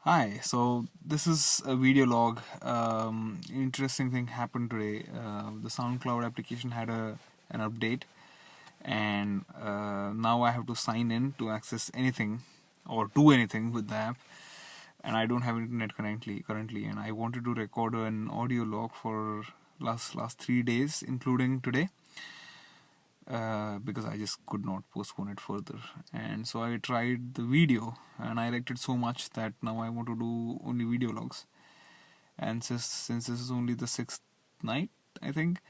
Hi, so this is a video log. Interesting thing happened today. The SoundCloud application had an update, and now I have to sign in to access anything or do anything with the app. And I don't have internet currently, and I wanted to record an audio log for last 3 days, including today, because I just could not postpone it further. And so I tried the video, and I liked it so much that now I want to do only video logs. And since this is only the sixth night, I think,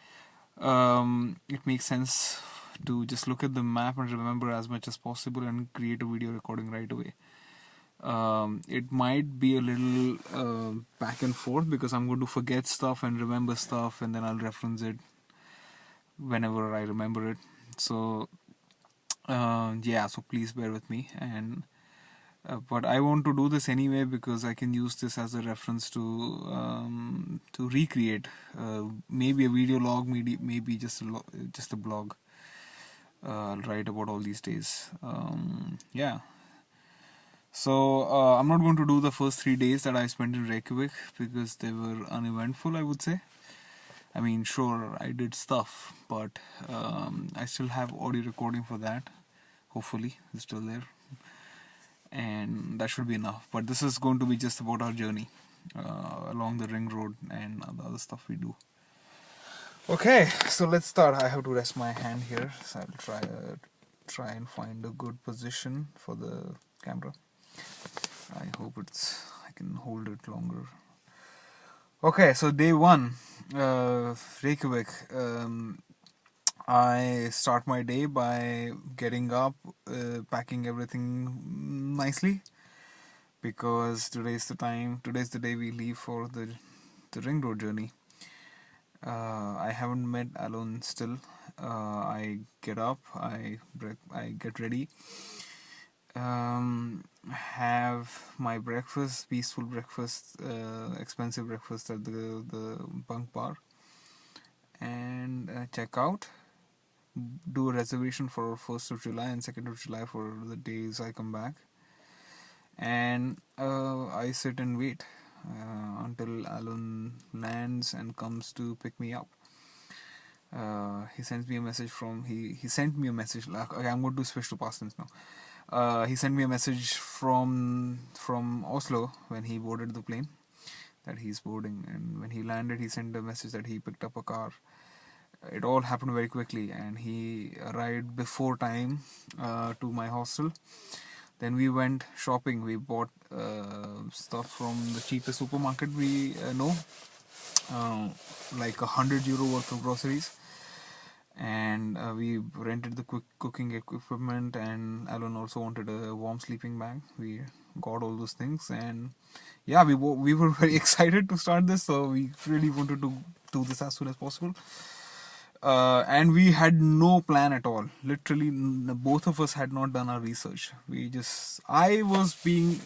it makes sense to just look at the map and remember as much as possible and create a video recording right away. It might be a little back and forth because I'm going to forget stuff and remember stuff, and then I'll reference it whenever I remember it. So yeah, so please bear with me. And but I want to do this anyway because I can use this as a reference to recreate maybe a video log, maybe just a blog. I'll write about all these days. Yeah. So I'm not going to do the first 3 days that I spent in Reykjavik because they were uneventful, I would say. I mean, sure, I did stuff, but I still have audio recording for that. Hopefully, it's still there, and that should be enough. But this is going to be just about our journey along the ring road and the other stuff we do. Okay, so let's start. I have to rest my hand here, so I'll try and find a good position for the camera. I hope I can hold it longer. Okay, so day one, Reykjavik. I start my day by getting up, packing everything nicely, because today's the day we leave for the ring road journey. I haven't met Alon still. I get up, I get ready, have my breakfast, peaceful breakfast, expensive breakfast at the bunk bar, and check out. Do a reservation for 1st of July and 2nd of July for the days I come back, and I sit and wait until Alon lands and comes to pick me up. He sends me a message he sent me a message. Okay, I'm going to switch to past tense now. He sent me a message from Oslo when he boarded the plane that he's boarding, and when he landed he sent a message that he picked up a car. It all happened very quickly, and he arrived before time to my hostel. Then we went shopping. We bought stuff from the cheapest supermarket we know, like €100 worth of groceries. And we rented the quick cooking equipment, and Alan also wanted a warm sleeping bag. We got all those things, and yeah, we were very excited to start this, so we really wanted to do this as soon as possible. And we had no plan at all. Literally, both of us had not done our research. I was being,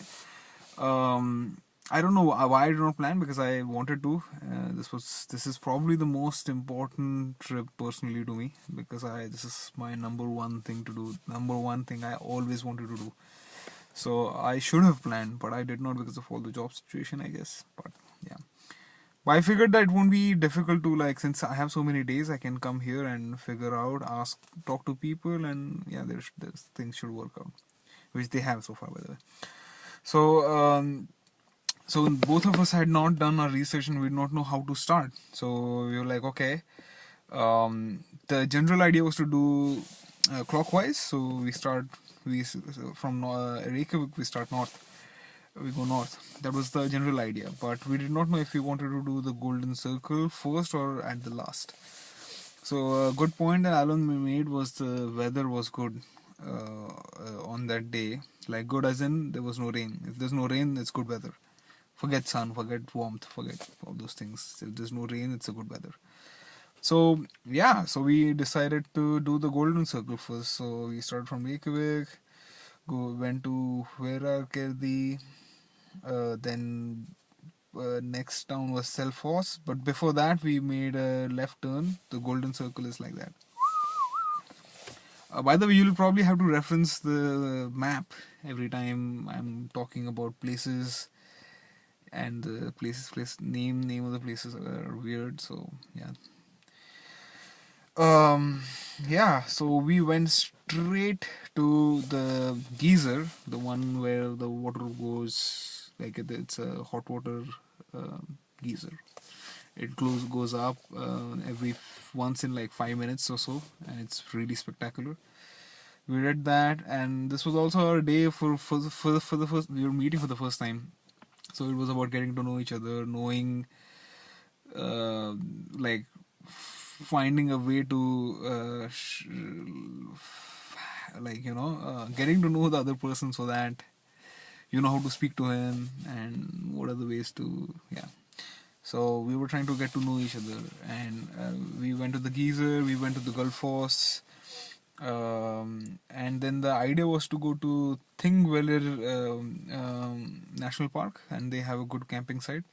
I don't know why I did not plan, because I wanted to. This is probably the most important trip personally to me, because this is my number one thing to do. Number one thing I always wanted to do. So I should have planned, but I did not because of all the job situation, I guess. But yeah. But I figured that it won't be difficult to, like, since I have so many days, I can come here and figure out, talk to people, and yeah, there's things should work out, which they have so far, by the way. So, so both of us had not done our research and we did not know how to start. So we were like, okay, the general idea was to do clockwise. So from Reykjavik we start north. We go north. That was the general idea, but we did not know if we wanted to do the golden circle first or at the last. So a good point that Alan made was the weather was good on that day. Like, good as in there was no rain. If there's no rain, it's good weather. Forget sun, forget warmth, forget all those things. If there's no rain, it's a good weather. So yeah, so we decided to do the golden circle first. So we started from Reykjavik, went to Hveragerði, then next town was Selfoss, but before that we made a left turn. The golden circle is like that. By the way, you'll probably have to reference the map every time I'm talking about places and the name of the places are weird. So yeah. Yeah, so we went straight to the geyser, the one where the water goes, like it's a hot water geyser. It goes up once in like 5 minutes or so, and it's really spectacular. We did that, and this was also our day for the first. We were meeting for the first time, so it was about getting to know each other, knowing, like finding a way to getting to know the other person so that you know how to speak to him and what are the ways to, yeah. So we were trying to get to know each other, and we went to the geyser, we went to the Gulf Force, and then the idea was to go to Thingvellir National Park, and they have a good camping site.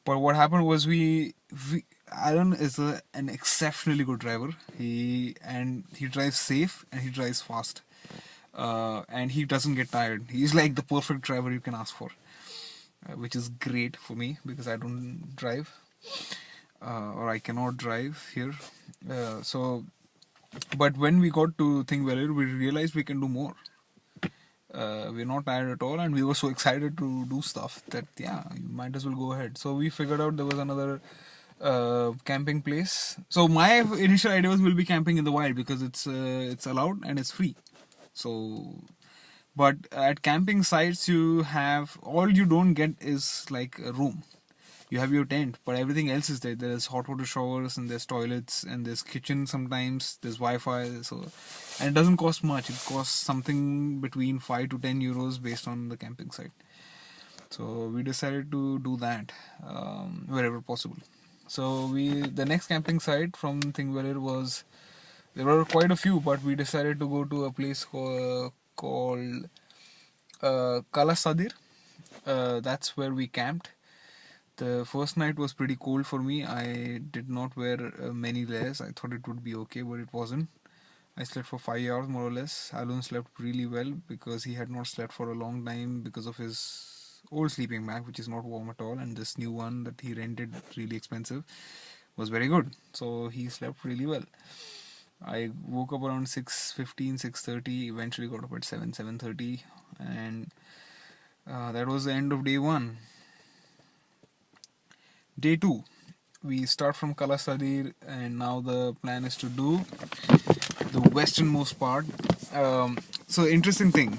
But what happened was Aaron is an exceptionally good driver. He drives safe and he drives fast, and he doesn't get tired. He's like the perfect driver you can ask for, which is great for me because I don't drive, or I cannot drive here. But when we got to Thingvellir, we realized we can do more. We're not tired at all, and we were so excited to do stuff that yeah, you might as well go ahead. So we figured out there was another camping place. So my initial idea was we'll be camping in the wild because it's allowed and it's free. So, but at camping sites all you don't get is like a room. You have your tent, but everything else is there. There's hot water showers, and there's toilets, and there's kitchen sometimes, there's Wi-Fi. So, and it doesn't cost much. It costs something between 5 to 10 euros based on the camping site. So we decided to do that wherever possible. So the next camping site from Thingvellir there were quite a few, but we decided to go to a place called Kalasadir. That's where we camped. The first night was pretty cold for me. I did not wear many layers. I thought it would be okay, but it wasn't. I slept for 5 hours more or less. Alun slept really well because he had not slept for a long time because of his old sleeping bag, which is not warm at all, and this new one that he rented, really expensive, was very good. So he slept really well. I woke up around 6:15, 6:30, eventually got up at 7:30, and that was the end of day one. Day 2, we start from Kalasadir, and now the plan is to do the westernmost part. So interesting thing,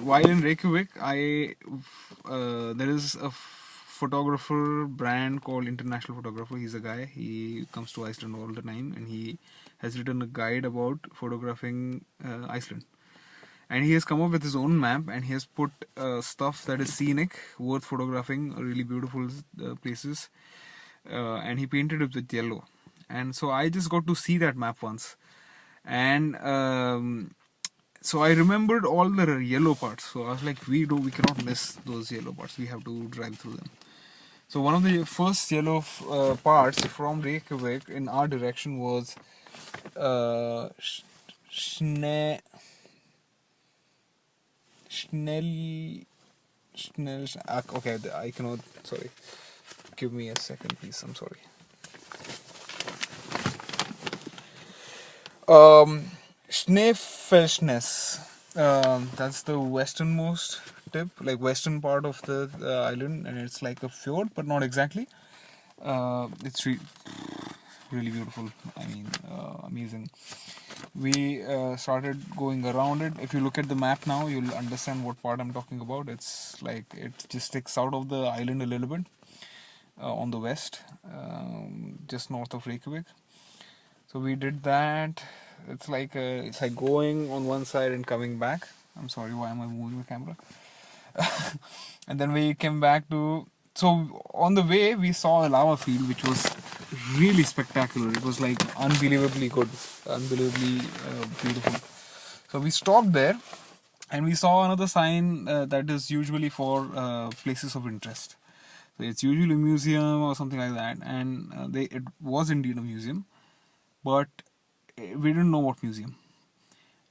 while in Reykjavik, there is a photographer brand called International Photographer. He's a guy. He comes to Iceland all the time, and he has written a guide about photographing Iceland. And he has come up with his own map, and he has put stuff that is scenic, worth photographing, really beautiful places, and he painted it with yellow. And so I just got to see that map once, and so I remembered all the yellow parts. So I was like, we cannot miss those yellow parts. We have to drive through them. So one of the first yellow parts from Reykjavik in our direction was Schnell. Okay, I cannot. Sorry, give me a second, please. I'm sorry. Snæfellsnes. That's the westernmost tip, like western part of the island, and it's like a fjord, but not exactly. It's really beautiful. I mean, amazing. We started going around it. If you look at the map now, you'll understand what part I'm talking about. It's like it just sticks out of the island a little bit on the west, just north of Reykjavik. So we did that. It's like going on one side and coming back. I'm sorry, why am I moving the camera? And then we came back to. So on the way, we saw a lava field, which was really spectacular. It was like unbelievably good, unbelievably beautiful. So we stopped there, and we saw another sign that is usually for places of interest. So it's usually a museum or something like that, and it was indeed a museum, but we didn't know what museum.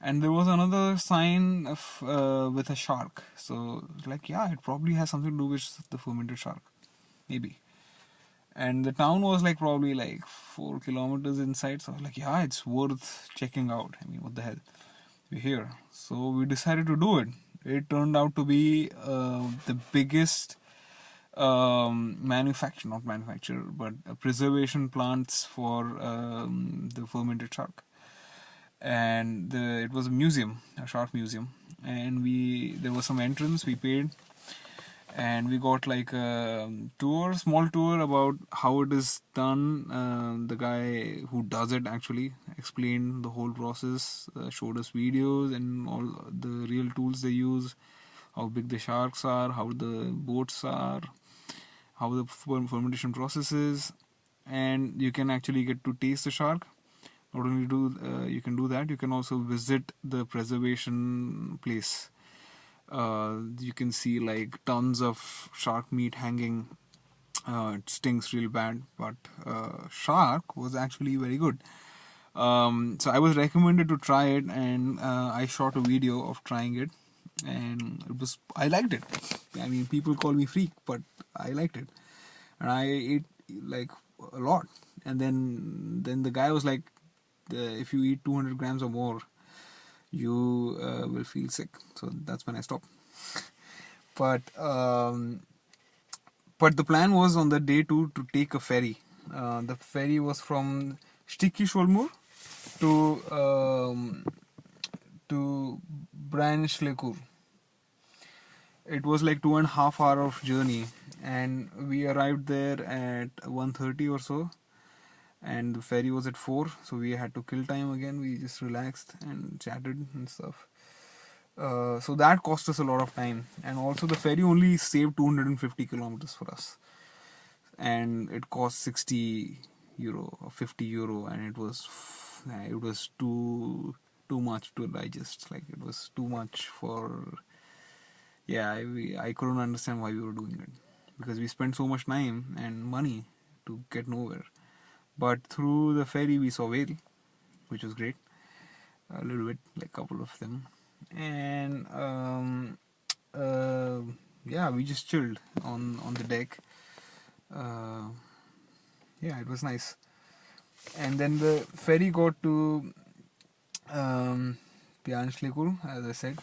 And there was another sign of, with a shark. So like, yeah, it probably has something to do with the fermented shark, maybe. And the town was like probably like 4 kilometers inside. So I was like, yeah, it's worth checking out. I mean, what the hell? We're here. So we decided to do it. It turned out to be the biggest not manufacturer, but preservation plants for the fermented shark. And it was a museum, a shark museum. And there was some entrance, we paid, and we got like a small tour about how it is done. The guy who does it actually explained the whole process, showed us videos and all the real tools they use, how big the sharks are, how the boats are, how the fermentation process is, and you can actually get to taste the shark. Not only you can do that, you can also visit the preservation place. You can see like tons of shark meat hanging. It stinks real bad, but shark was actually very good. So I was recommended to try it, and I shot a video of trying it, and I liked it. I mean, people call me freak, but I liked it, and I ate like a lot. And then the guy was like, if you eat 200 grams or more, you will feel sick. So that's when I stopped. But the plan was on the day 2 to take a ferry. The ferry was from Stikisholmur to Branchlekur. It was like 2.5 hours of journey, and we arrived there at 1:30 or so, and the ferry was at 4, so we had to kill time again. We just relaxed and chatted and stuff. So that cost us a lot of time, and also the ferry only saved 250 kilometers for us, and it cost 60 euro or 50 euro, and it was too much to digest. Like, it was too much for, yeah, I couldn't understand why we were doing it, because we spent so much time and money to get nowhere. But through the ferry we saw whale, which was great, a little bit, like a couple of them. And yeah, we just chilled on the deck. Yeah, it was nice. And then the ferry got to Pianchlekur, as I said,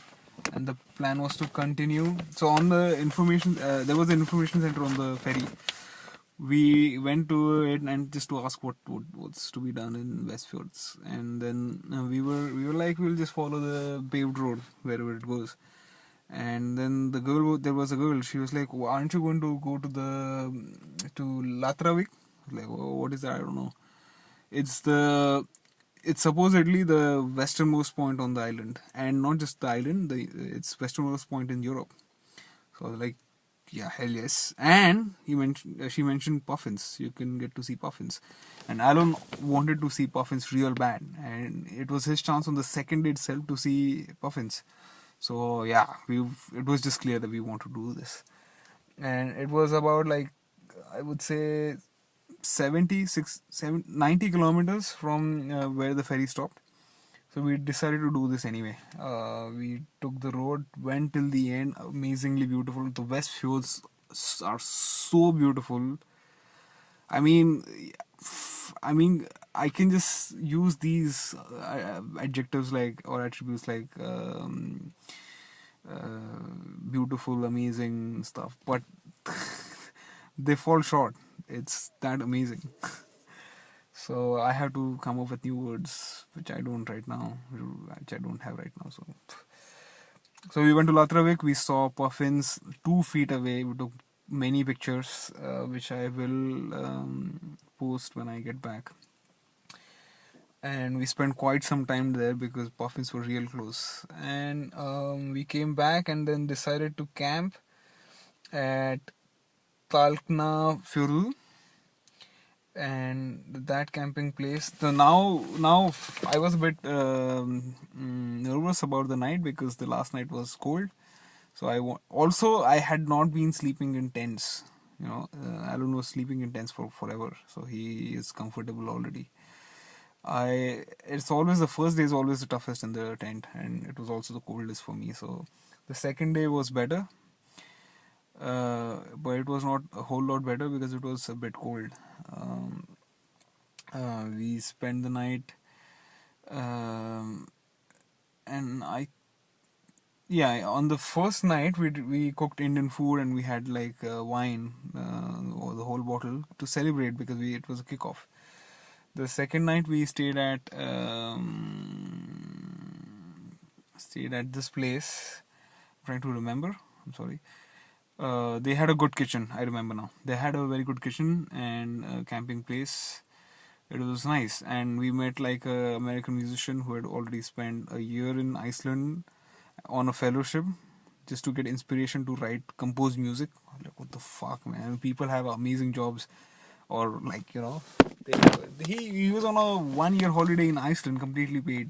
and the plan was to continue. So on the information, there was an information center on the ferry. We went to it and just to ask what's to be done in Westfjords, and then we were like, we'll just follow the paved road wherever it goes. And then there was a girl. She was like, "Aren't you going to go to Latravik?" Like, oh, what is that? I don't know. It's supposedly the westernmost point on the island, and not just the island. It's westernmost point in Europe. So I was like, yeah, hell yes. And she mentioned puffins. You can get to see puffins, and Alan wanted to see puffins real bad, and it was his chance on the second day itself to see puffins. So yeah, it was just clear that we want to do this, and it was about, like, I would say 90 kilometers from where the ferry stopped. So we decided to do this anyway. We took the road, went till the end. Amazingly beautiful. The West Fjords are so beautiful. I mean, I can just use these adjectives like, or attributes like, beautiful, amazing stuff, but they fall short. It's that amazing. So I have to come up with new words, which I don't right now, which I don't have right now. So we went to Latravik. We saw puffins 2 feet away. We took many pictures, which I will post when I get back. And we spent quite some time there because puffins were real close. And we came back and then decided to camp at Talkna Fjordu, and that camping place. So now I was a bit nervous about the night because the last night was cold. So I had not been sleeping in tents. Alan was sleeping in tents for forever, so he is comfortable already. It's always the first day is always the toughest in the tent, and it was also the coldest for me. So the second day was better, but it was not a whole lot better because it was a bit cold. Um, we spent the night, um, and yeah, on the first night we cooked Indian food and we had like wine, or the whole bottle to celebrate because it was a kickoff. The second night we stayed at this place. I'm trying to remember. I'm sorry. They had a good kitchen. I remember now. They had a very good kitchen and a camping place. It was nice, and we met like a American musician who had already spent a year in Iceland on a fellowship just to get inspiration to compose music. Like, what the fuck, man? People have amazing jobs, or like he was on a 1 year holiday in Iceland, completely paid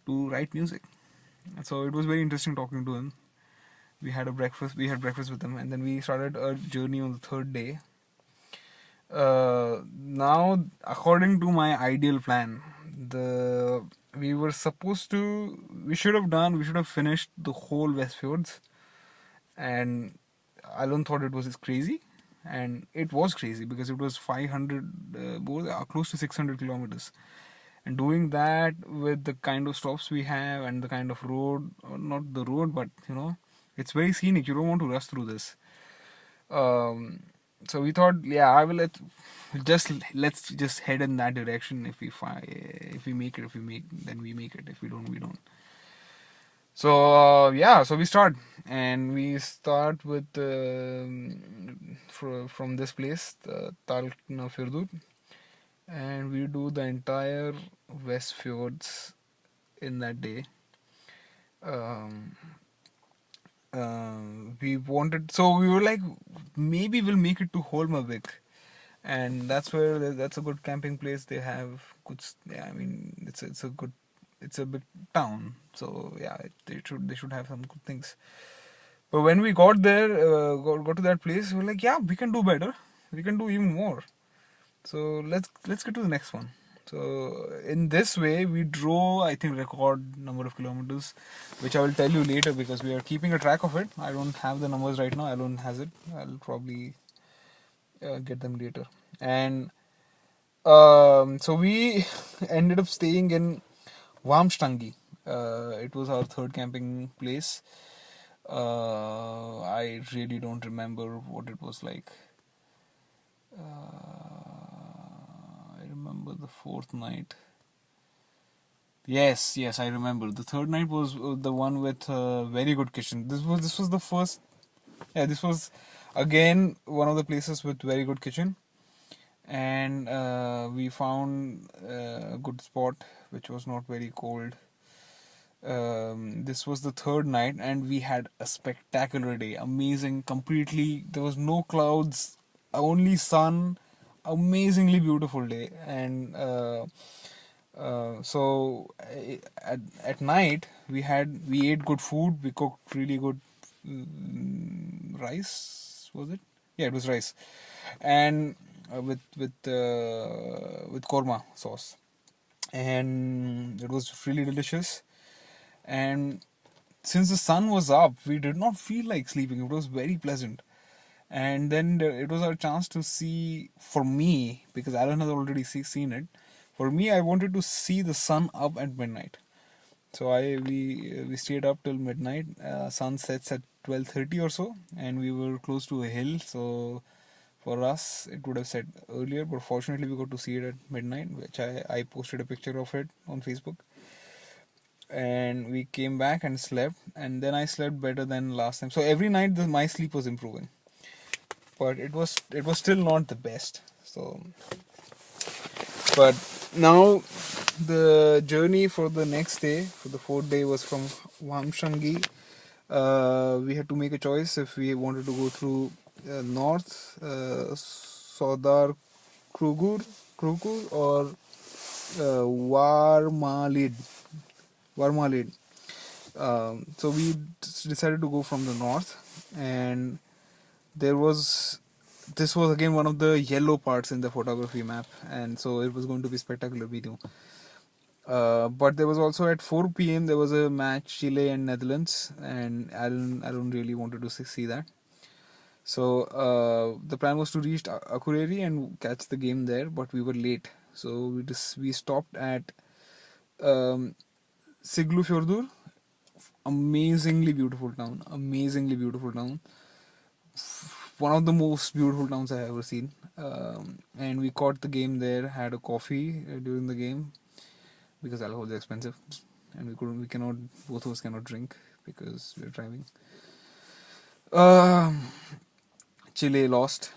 to write music. So it was very interesting talking to him. We had breakfast. We had breakfast with him, and then we started a journey on the third day. Now, according to my ideal plan, the we were supposed to we should have finished the whole Westfjords, and Alon thought it was crazy, and it was crazy because it was 500 close to 600 kilometers, and doing that with the kind of stops we have and the kind of road, or not the road, but it's very scenic. You don't want to rush through this. um, so we thought, yeah, I will let's just head in that direction. If we make it, then we make it. If we don't, we don't. So yeah, so we start with from this place, the Talkna Firdur, and we do the entire West Fjords in that day. Um, we were like, maybe we'll make it to Holmavik, and that's a good camping place. They have good, yeah, I mean, it's a big town, so yeah, they should have some good things. But when we got there, got to that place, we were like, yeah, we can do better. We can do even more. So let's get to the next one. So in this way, we drove, I think, record number of kilometers, which I will tell you later because we are keeping a track of it. I don't have the numbers right now. Alon has it. I'll probably get them later. And so we ended up staying in Warmstangi. It was our third camping place. I really don't remember what it was like. I remember the fourth night. Yes, I remember. The third night was the one with very good kitchen. This was the first. Yeah, this was again one of the places with very good kitchen, and we found a good spot which was not very cold. This was the third night, and we had a spectacular day. Amazing, completely. There was no clouds, only sun. Amazingly beautiful day, and so at night we ate good food. We cooked really good rice. Was it? Yeah, it was rice, and with korma sauce, and it was really delicious. And since the sun was up, we did not feel like sleeping. It was very pleasant. And then it was our chance to see, for me, because Alan has already seen it. For me, I wanted to see the sun up at midnight. So we stayed up till midnight. Sun sets at 12:30 or so, and we were close to a hill. So for us, it would have set earlier, but fortunately, we got to see it at midnight, which I posted a picture of it on Facebook. And we came back and slept, and then I slept better than last time. So every night my sleep was improving, but it was still not the best. So, but now the journey for the next day, for the fourth day, was from Wamshangi. We had to make a choice if we wanted to go through north, Sodar Krugur, or Warmalid. So we decided to go from the north, and there was this was again one of the yellow parts in the photography map, and so it was going to be spectacular video. But there was also at 4 p.m. there was a match, Chile and Netherlands, and Alan really wanted to see that. So the plan was to reach Akureyri and catch the game there, but we were late. So we stopped at um, Siglufjordur. Amazingly beautiful town. Amazingly beautiful town. One of the most beautiful towns I have ever seen. And we caught the game there. Had a coffee during the game because alcohol is expensive, and we cannot, both of us cannot drink because we're driving. Chile lost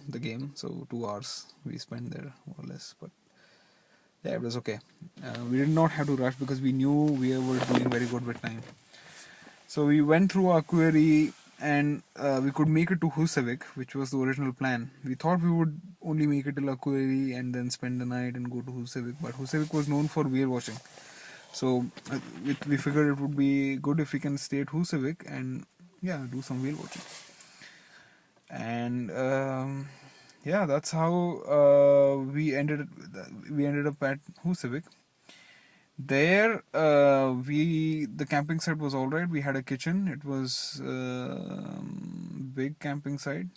the game, so 2 hours we spent there more or less. But yeah, it was okay. We did not have to rush because we knew we were doing very good with time. So we went through Akureyri and we could make it to Husavik, which was the original plan. We thought we would only make it till Akureyri and then spend the night and go to Husavik, but Husavik was known for whale watching. So we figured it would be good if we can stay at Husavik and do some whale watching. And yeah, that's how we ended up at Husavik. There, the camping site was all right. We had a kitchen. It was big camping site,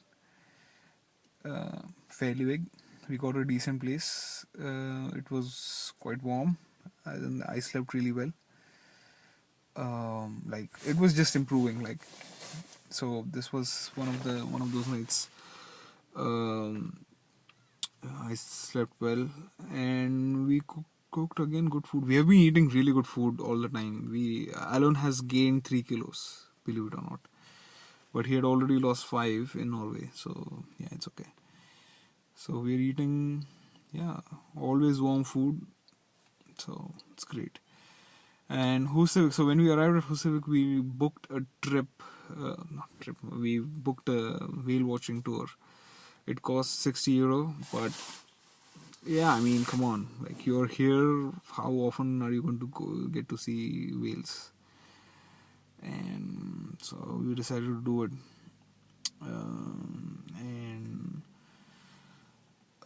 fairly big. We got a decent place. It was quite warm, and I slept really well. Like it was just improving. Like, so this was one of those nights. I slept well, and we cooked again good food. We have been eating really good food all the time. Alan has gained 3 kilos, believe it or not, but he had already lost 5 in Norway. So yeah, it's okay. So we're eating, always warm food. So it's great. And Husavik. So when we arrived at Husavik, we booked a trip. Not trip. We booked a whale watching tour. It cost €60, but yeah, I mean, come on. Like, you're here, how often are you going to get to see whales? And so we decided to do it. And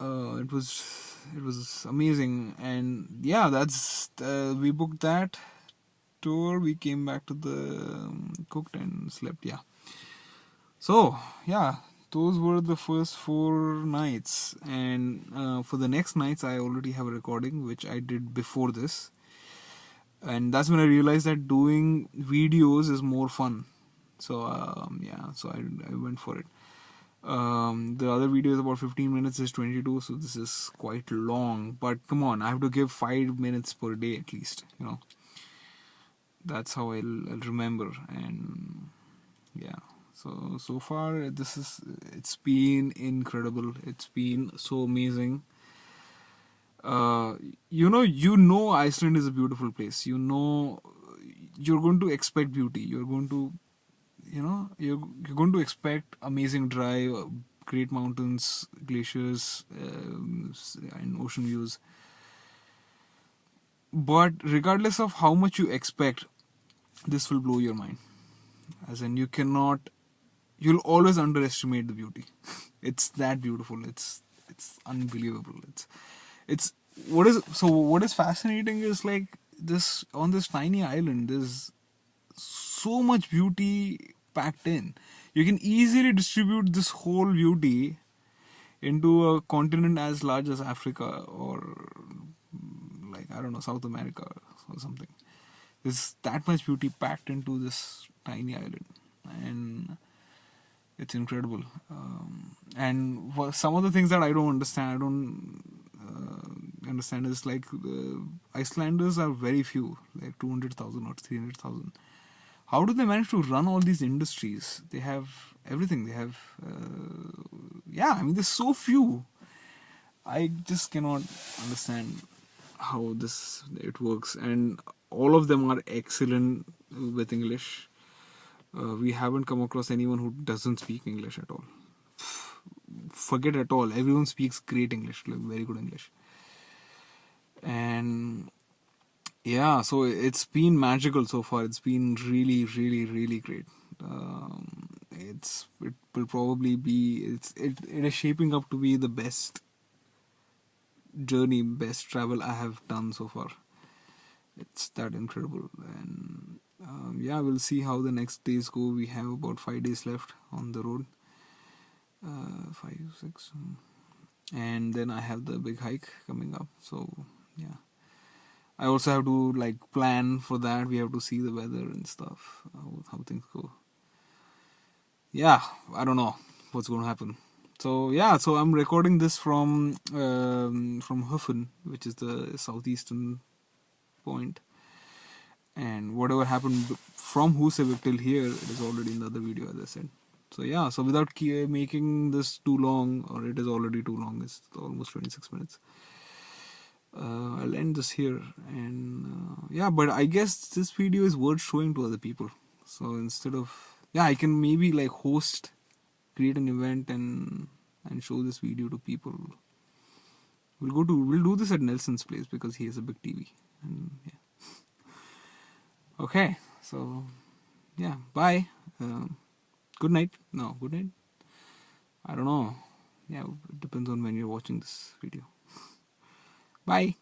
it was amazing. And yeah, that's we booked that tour. We came back to the cooked and slept. Yeah. So yeah, those were the first 4 nights, and for the next nights I already have a recording which I did before this, and that's when I realized that doing videos is more fun. So so I went for it. The other video is about 15 minutes, is 22, so this is quite long, but come on, I have to give 5 minutes per day at least, that's how I'll remember. And yeah, so far it's been incredible. It's been so amazing. Iceland is a beautiful place. You're going to expect beauty. You're going to you're going to expect amazing drive, great mountains, glaciers, and ocean views. But regardless of how much you expect, this will blow your mind. As in, you'll always underestimate the beauty. It's that beautiful. It's unbelievable. What is fascinating is, like, this on this tiny island, there's so much beauty packed in. You can easily distribute this whole beauty into a continent as large as Africa, or like, I don't know, South America or something. There's that much beauty packed into this tiny island, and it's incredible. And some of the things that I don't understand is, like, Icelanders are very few, like 200,000 or 300,000. How do they manage to run all these industries? They have everything. They have, I mean, there's so few. I just cannot understand how it works, and all of them are excellent with English. We haven't come across anyone who doesn't speak English at all. Forget at all. Everyone speaks great English, like very good English. And yeah, so it's been magical so far. It's been really, really, really great. it will probably be it is shaping up to be the best journey, best travel I have done so far. It's that incredible. And yeah, we'll see how the next days go. We have about 5 days left on the road. 5, 6, and then I have the big hike coming up. So yeah, I also have to like plan for that. We have to see the weather and stuff, how things go. Yeah, I don't know what's going to happen. So yeah, so I'm recording this from Huffen, which is the southeastern point. And whatever happened from Husavik till here, it is already in the other video, as I said. So yeah, so without making this too long, or it is already too long, it's almost 26 minutes. I'll end this here. And yeah, but I guess this video is worth showing to other people. So instead of, yeah, I can maybe like create an event and show this video to people. We'll do this at Nelson's place because he has a big TV. And yeah. Okay, so yeah, bye. Good night. No, good night. I don't know. Yeah, it depends on when you're watching this video. Bye.